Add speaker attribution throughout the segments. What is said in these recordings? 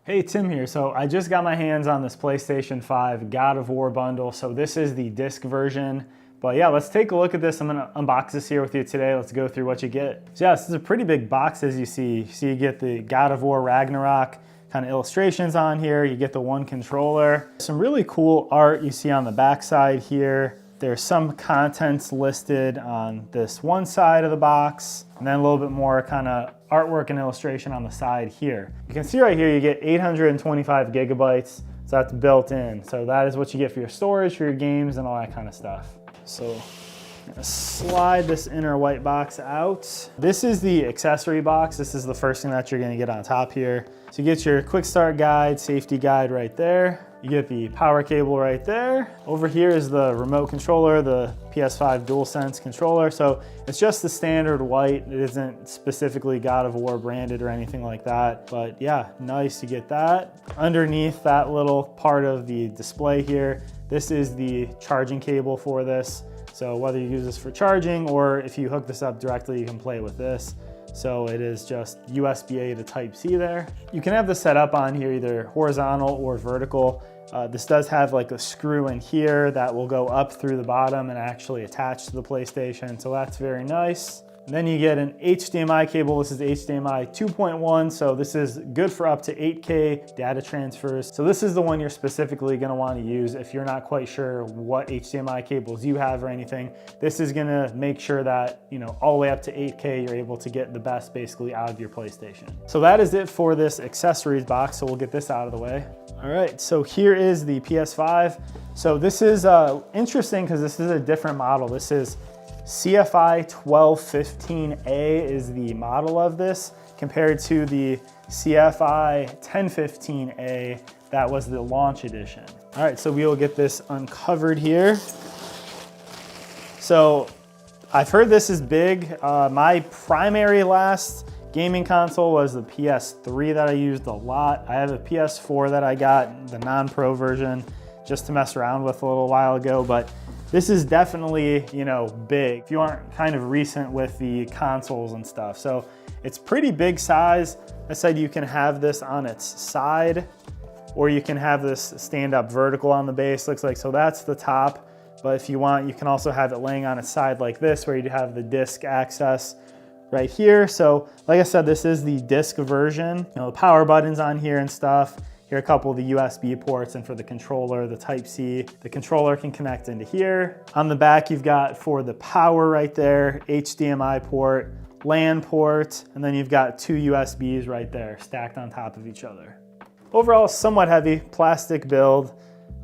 Speaker 1: Hey, Tim here. So I just got my hands on this PlayStation 5 God of War bundle. So this is the disc version. But yeah, let's take a look at this. I'm gonna unbox this here with you today. Let's go through what you get. So yeah, this is a pretty big box as you see. So you get the God of War Ragnarok kind of illustrations on here. You get the one controller. Some really cool art you see on the back side here. There's some contents listed on this one side of the box, and then a little bit more kind of artwork and illustration on the side here. You can see right here you get 825 gigabytes, so that's built in. So that is what you get for your storage, for your games, and all that kind of stuff. So I'm gonna slide this inner white box out. This is the accessory box. This is the first thing that you're gonna get on top here. So you get your quick start guide, safety guide right there. You get the power cable right there. Over here is the remote controller, the PS5 DualSense controller. So it's just the standard white. It isn't specifically God of War branded or anything like that. But yeah, nice to get that. Underneath that little part of the display here, this is the charging cable for this. So whether you use this for charging or if you hook this up directly, you can play with this. So it is just USB-A to Type-C there. You can have this set up on here either horizontal or vertical. This does have like a screw in here that will go up through the bottom and actually attach to the PlayStation. So that's very nice. And then you get an HDMI cable. This is HDMI 2.1, so this is good for up to 8K data transfers. So this is the one you're specifically gonna wanna use if you're not quite sure what HDMI cables you have or anything. This is gonna make sure that, all the way up to 8K, you're able to get the best basically out of your PlayStation. So that is it for this accessories box, so we'll get this out of the way. All right, so here is the PS5. So this is interesting because this is a different model. This is CFI 1215A is the model of this compared to the CFI 1015A that was the launch edition. All right, so we will get this uncovered here. So I've heard this is big. My primary last gaming console was the PS3 that I used a lot. I have a PS4 that I got, the non-pro version, just to mess around with a little while ago, but this is definitely, big if you aren't kind of recent with the consoles and stuff. So it's pretty big size. I said you can have this on its side, or you can have this stand up vertical on the base, looks like. So that's the top. But if you want, you can also have it laying on its side like this, where you have the disc access right here. So like I said, this is the disc version. The power buttons on here and stuff. Here are a couple of the USB ports, and for the controller, the Type-C. The controller can connect into here. On the back, you've got for the power right there, HDMI port, LAN port, and then you've got two USBs right there stacked on top of each other. Overall, somewhat heavy, plastic build,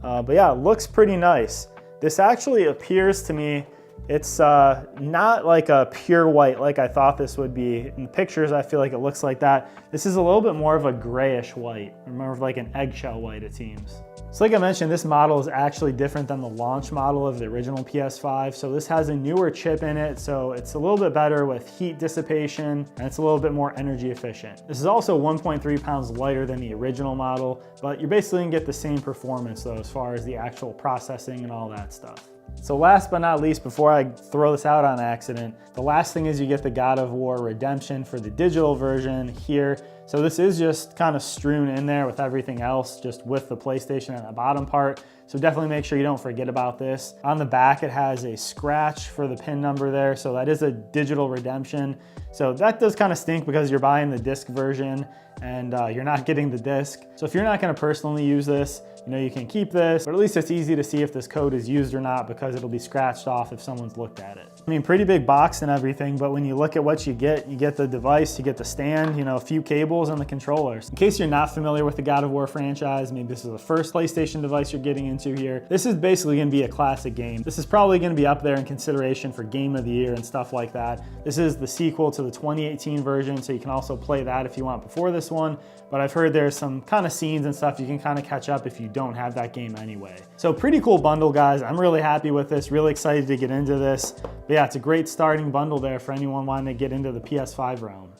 Speaker 1: but yeah, it looks pretty nice. This actually appears to me, it's not like a pure white like I thought this would be. In the pictures, I feel like it looks like that. This is a little bit more of a grayish white, more of like an eggshell white, it seems. So like I mentioned, this model is actually different than the launch model of the original PS5. So this has a newer chip in it, so it's a little bit better with heat dissipation, and it's a little bit more energy efficient. This is also 1.3 pounds lighter than the original model, but you're basically gonna get the same performance though, as far as the actual processing and all that stuff. So last but not least, before I throw this out on accident, the last thing is you get the God of War Redemption for the digital version here. So this is just kind of strewn in there with everything else, just with the PlayStation at the bottom part. So definitely make sure you don't forget about this. On the back, it has a scratch for the pin number there. So that is a digital redemption. So that does kind of stink because you're buying the disc version and you're not getting the disc. So if you're not gonna personally use this, you can keep this, but at least it's easy to see if this code is used or not because it'll be scratched off if someone's looked at it. I mean, pretty big box and everything, but when you look at what you get the device, you get the stand, a few cables and the controllers. In case you're not familiar with the God of War franchise, maybe this is the first PlayStation device you're getting into here, this is basically gonna be a classic game. This is probably gonna be up there in consideration for Game of the Year and stuff like that. This is the sequel to the 2018 version, so you can also play that if you want before this one, but I've heard there's some kind of scenes and stuff you can kind of catch up if you don't have that game anyway. So pretty cool bundle, guys. I'm really happy with this, really excited to get into this. But yeah, it's a great starting bundle there for anyone wanting to get into the PS5 realm.